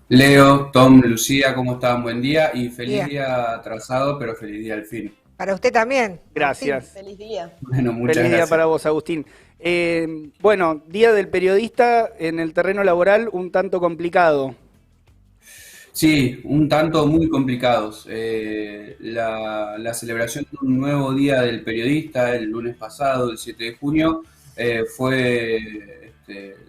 Leo, Tom, Lucía, ¿cómo están? Buen día y feliz Bien. día atrasado, pero feliz día al fin. Para usted también, Agustín. Gracias. Feliz día. Bueno, muchas Feliz día gracias. para vos, Agustín. Bueno, Día del Periodista en el terreno laboral un tanto complicado. Sí, un tanto muy complicados. La celebración de un nuevo día del periodista el lunes pasado, el 7 de junio, fue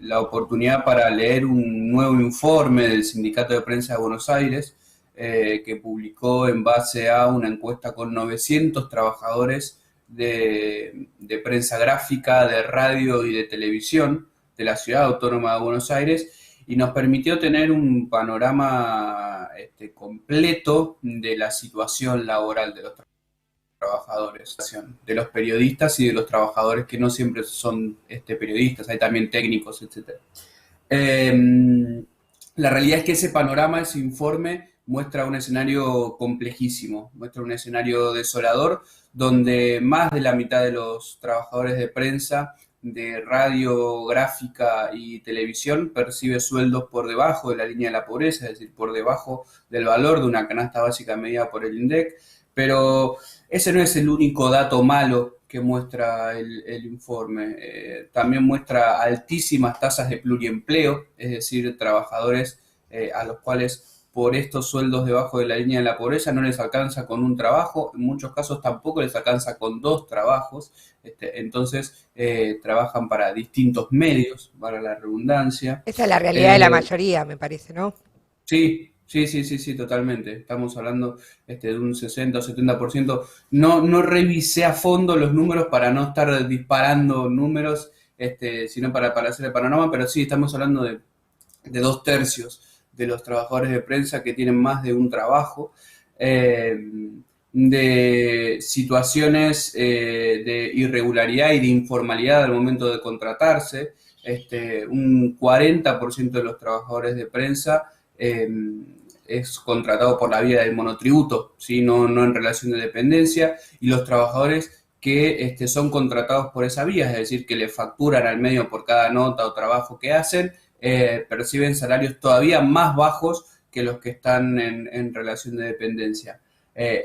la oportunidad para leer un nuevo informe del Sindicato de Prensa de Buenos Aires, que publicó en base a una encuesta con 900 trabajadores de prensa gráfica, de radio y de televisión de la Ciudad Autónoma de Buenos Aires y nos permitió tener un panorama completo de la situación laboral de los trabajadores, de los periodistas y de los trabajadores que no siempre son periodistas, hay también técnicos, etcétera. La realidad es que ese panorama, ese informe, muestra un escenario complejísimo, muestra un escenario desolador, donde más de la mitad de los trabajadores de prensa, de radio, gráfica y televisión percibe sueldos por debajo de la línea de la pobreza, es decir, por debajo del valor de una canasta básica medida por el INDEC, pero ese no es el único dato malo que muestra el informe. También muestra altísimas tasas de pluriempleo, es decir, trabajadores a los cuales por estos sueldos debajo de la línea de la pobreza no les alcanza con un trabajo, en muchos casos tampoco les alcanza con dos trabajos, entonces trabajan para distintos medios, para la redundancia. Esa es la realidad de la Eh, mayoría, me parece, ¿no? Sí, sí, sí, sí, sí, totalmente. Estamos hablando de un 60 o 70%. No revisé a fondo los números para no estar disparando números, sino para hacer el panorama, pero sí, estamos hablando de dos tercios de los trabajadores de prensa que tienen más de un trabajo, eh, de situaciones de irregularidad y de informalidad al momento de contratarse. Un 40% de los trabajadores de prensa eh, es contratado por la vía del monotributo, ¿sí? No en relación de dependencia, y los trabajadores que son contratados por esa vía, es decir, que le facturan al medio por cada nota o trabajo que hacen, perciben salarios todavía más bajos que los que están en relación de dependencia.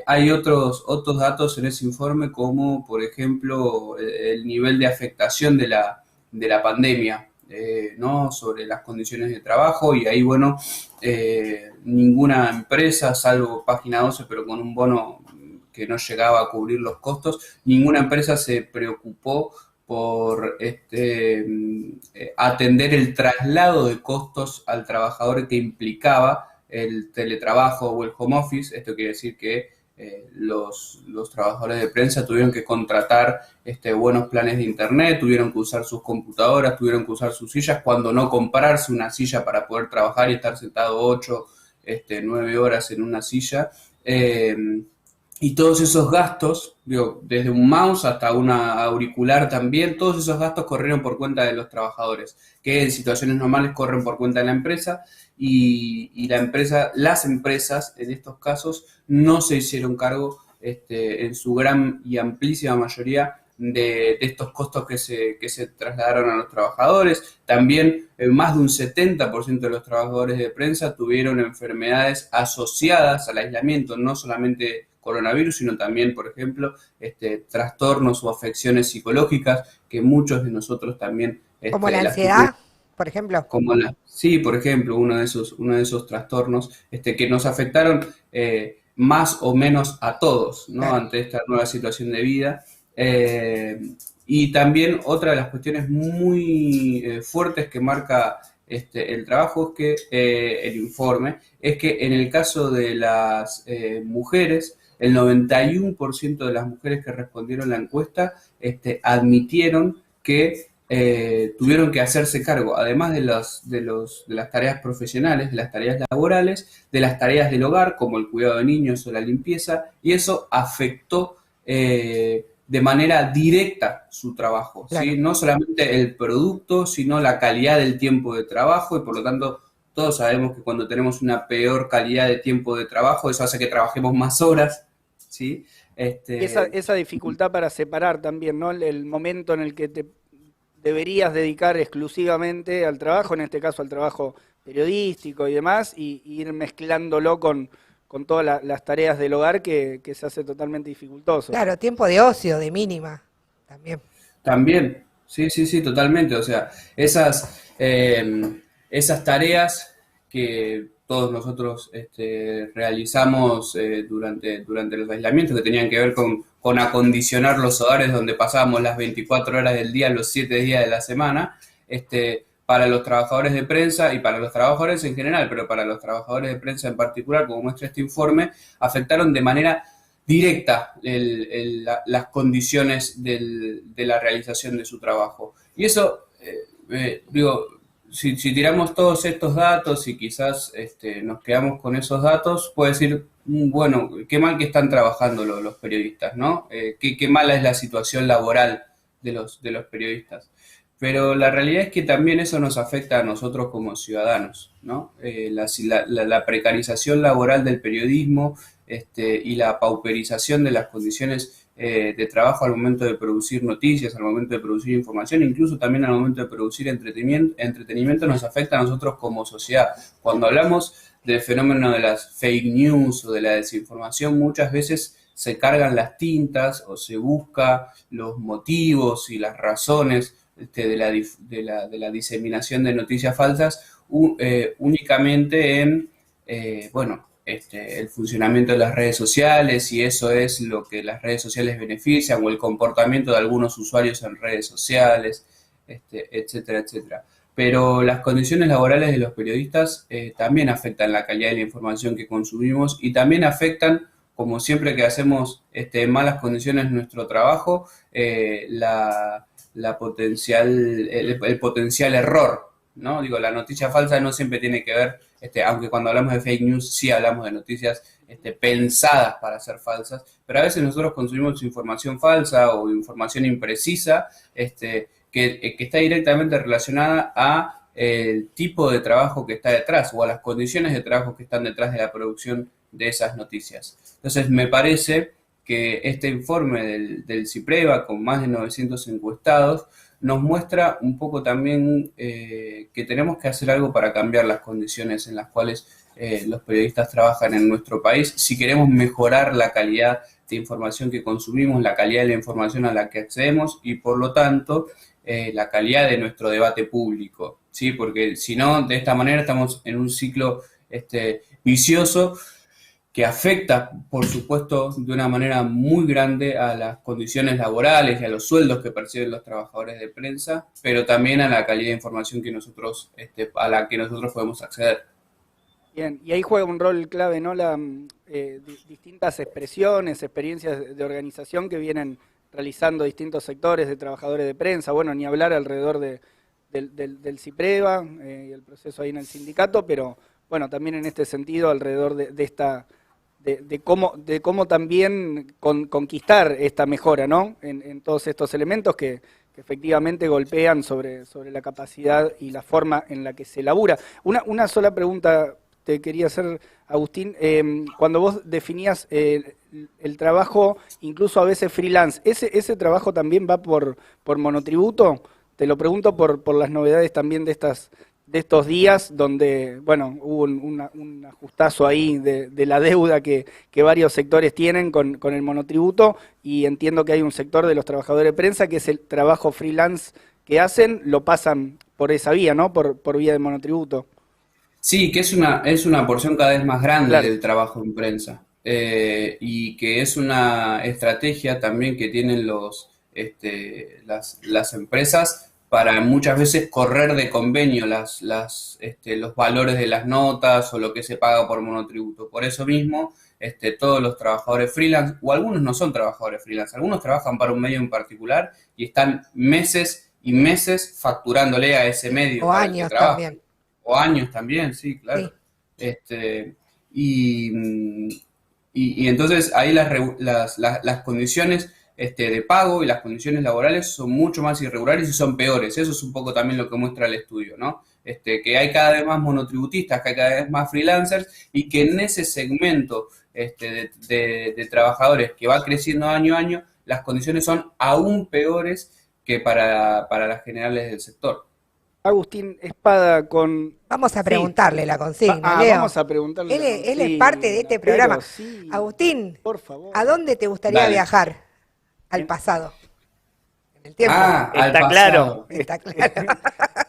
Hay otros datos en ese informe, como por ejemplo el nivel de afectación de la pandemia, ¿no? Sobre las condiciones de trabajo, y ahí, bueno, ninguna empresa, salvo Página 12, pero con un bono que no llegaba a cubrir los costos, ninguna empresa se preocupó por atender el traslado de costos al trabajador que implicaba el teletrabajo o el home office. Esto quiere decir que los trabajadores de prensa tuvieron que contratar buenos planes de internet, tuvieron que usar sus computadoras, tuvieron que usar sus sillas, cuando no comprarse una silla para poder trabajar y estar sentado 8, 9 horas en una silla. Y todos esos gastos, digo, desde un mouse hasta una auricular también, todos esos gastos corrieron por cuenta de los trabajadores, que en situaciones normales corren por cuenta de la empresa, y las empresas en estos casos no se hicieron cargo en su gran y amplísima mayoría de estos costos que se trasladaron a los trabajadores. También más de un 70% de los trabajadores de prensa tuvieron enfermedades asociadas al aislamiento, no solamente coronavirus, sino también, por ejemplo, trastornos o afecciones psicológicas que muchos de nosotros también Como la las tuvimos, ansiedad, por ejemplo. como sí, por ejemplo, uno de esos trastornos que nos afectaron más o menos a todos, ¿no? Claro. Ante esta nueva situación de vida. Eh, y también otra de las cuestiones muy fuertes que marca el trabajo es que el informe es que en el caso de las mujeres, el 91% de las mujeres que respondieron la encuesta admitieron que tuvieron que hacerse cargo, además de las tareas profesionales, de las tareas laborales, de las tareas del hogar, como el cuidado de niños o la limpieza, y eso afectó de manera directa su trabajo, ¿sí? Claro. No solamente el producto, sino la calidad del tiempo de trabajo, y por lo tanto todos sabemos que cuando tenemos una peor calidad de tiempo de trabajo, eso hace que trabajemos más horas, ¿sí? Y esa dificultad para separar también, ¿no? El momento en el que te deberías dedicar exclusivamente al trabajo, en este caso al trabajo periodístico y demás, y ir mezclándolo con todas las tareas del hogar que se hace totalmente dificultoso. Claro, tiempo de ocio, de mínima, también. También, sí, sí, sí, totalmente. O sea, esas tareas que todos nosotros realizamos durante los aislamientos, que tenían que ver con acondicionar los hogares donde pasábamos las 24 horas del día, los 7 días de la semana, para los trabajadores de prensa y para los trabajadores en general, pero para los trabajadores de prensa en particular, como muestra este informe, afectaron de manera directa las condiciones de la realización de su trabajo. Y eso, digo, si tiramos todos estos datos y quizás nos quedamos con esos datos, puede decir, bueno, qué mal que están trabajando los periodistas, ¿no? Qué mala es la situación laboral de los periodistas. Pero la realidad es que también eso nos afecta a nosotros como ciudadanos, ¿no? La precarización laboral del periodismo y la pauperización de las condiciones de trabajo al momento de producir noticias, al momento de producir información, incluso también al momento de producir entretenimiento nos afecta a nosotros como sociedad. Cuando hablamos del fenómeno de las fake news o de la desinformación, muchas veces se cargan las tintas o se busca los motivos y las razones de la diseminación de noticias falsas únicamente en, el funcionamiento de las redes sociales, y eso es lo que las redes sociales benefician, o el comportamiento de algunos usuarios en redes sociales, etcétera, etcétera. Pero las condiciones laborales de los periodistas también afectan la calidad de la información que consumimos y también afectan, como siempre que hacemos malas condiciones en nuestro trabajo, el potencial error, ¿no? Digo, la noticia falsa no siempre tiene que ver, aunque cuando hablamos de fake news sí hablamos de noticias pensadas para ser falsas, pero a veces nosotros consumimos información falsa o información imprecisa que está directamente relacionada a el tipo de trabajo que está detrás o a las condiciones de trabajo que están detrás de la producción de esas noticias. Entonces me parece que este informe del CIPREVA, con más de 900 encuestados, nos muestra un poco también que tenemos que hacer algo para cambiar las condiciones en las cuales los periodistas trabajan en nuestro país, si queremos mejorar la calidad de información que consumimos, la calidad de la información a la que accedemos y, por lo tanto, la calidad de nuestro debate público, ¿sí? Porque si no, de esta manera estamos en un ciclo vicioso que afecta, por supuesto, de una manera muy grande a las condiciones laborales y a los sueldos que perciben los trabajadores de prensa, pero también a la calidad de información que nosotros, a la que nosotros podemos acceder. Bien, y ahí juega un rol clave, ¿no? Distintas experiencias de organización que vienen realizando distintos sectores de trabajadores de prensa, bueno, ni hablar alrededor del CIPREVA y el proceso ahí en el sindicato, pero bueno, también en este sentido alrededor de cómo también conquistar esta mejora, ¿no? En todos estos elementos que efectivamente golpean sobre la capacidad y la forma en la que se labura. Una sola pregunta te quería hacer, Agustín. Cuando vos definías el trabajo, incluso a veces freelance, ¿ese trabajo también va por monotributo? Te lo pregunto por las novedades también de estos días, donde, bueno, hubo un ajustazo ahí de la deuda que varios sectores tienen con el monotributo, y entiendo que hay un sector de los trabajadores de prensa que es el trabajo freelance que hacen, lo pasan por esa vía, ¿no? Por vía de monotributo. Sí, que es una porción cada vez más grande, Claro, del trabajo en prensa, y que es una estrategia también que tienen las empresas para muchas veces correr de convenio los valores de las notas o lo que se paga por monotributo. Por eso mismo, todos los trabajadores freelance, o algunos no son trabajadores freelance, algunos trabajan para un medio en particular y están meses y meses facturándole a ese medio O para el que años trabajan. también. O años también, sí, claro. Sí. Y entonces ahí las condiciones de pago y las condiciones laborales son mucho más irregulares y son peores. Eso es un poco también lo que muestra el estudio, ¿no? Que hay cada vez más monotributistas, que hay cada vez más freelancers, y que en ese segmento de trabajadores que va creciendo año a año, las condiciones son aún peores que para las generales del sector. Agustín Espada con... Vamos a Sí. preguntarle la consigna, Leo. Vamos a preguntarle. Él es parte de este programa. Sí, Agustín, por favor. ¿a dónde te gustaría Dale. viajar? Al pasado. En el tiempo. Ah, al Está pasado. claro. Está claro.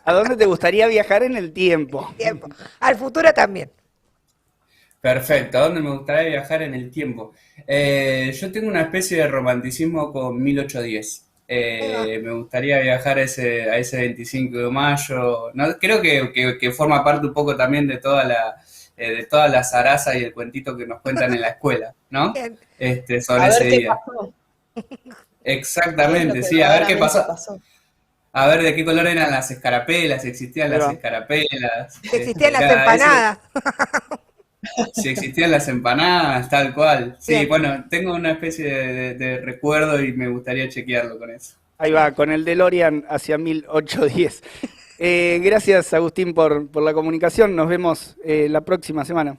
¿A dónde te gustaría viajar en el tiempo? Tiempo. Al futuro también. Perfecto, ¿a dónde me gustaría viajar en el tiempo? Yo tengo una especie de romanticismo con 1810. Me gustaría viajar a ese 25 de mayo. No, creo que forma parte un poco también de toda la zaraza y el cuentito que nos cuentan en la escuela, ¿no? Bien. Sobre A ese ver qué día. pasó. ¿Qué es lo Exactamente, que sí, a ver qué verdaderamente pasó. A ver de qué color eran las escarapelas, si existían Ahí las va. escarapelas. Que existían las Nada, empanadas. si existían las empanadas, tal cual. Sí, Bien. bueno, tengo una especie de recuerdo y me gustaría chequearlo con eso. Ahí va, con el DeLorean hacia 1810. Gracias, Agustín, por la comunicación. Nos vemos la próxima semana.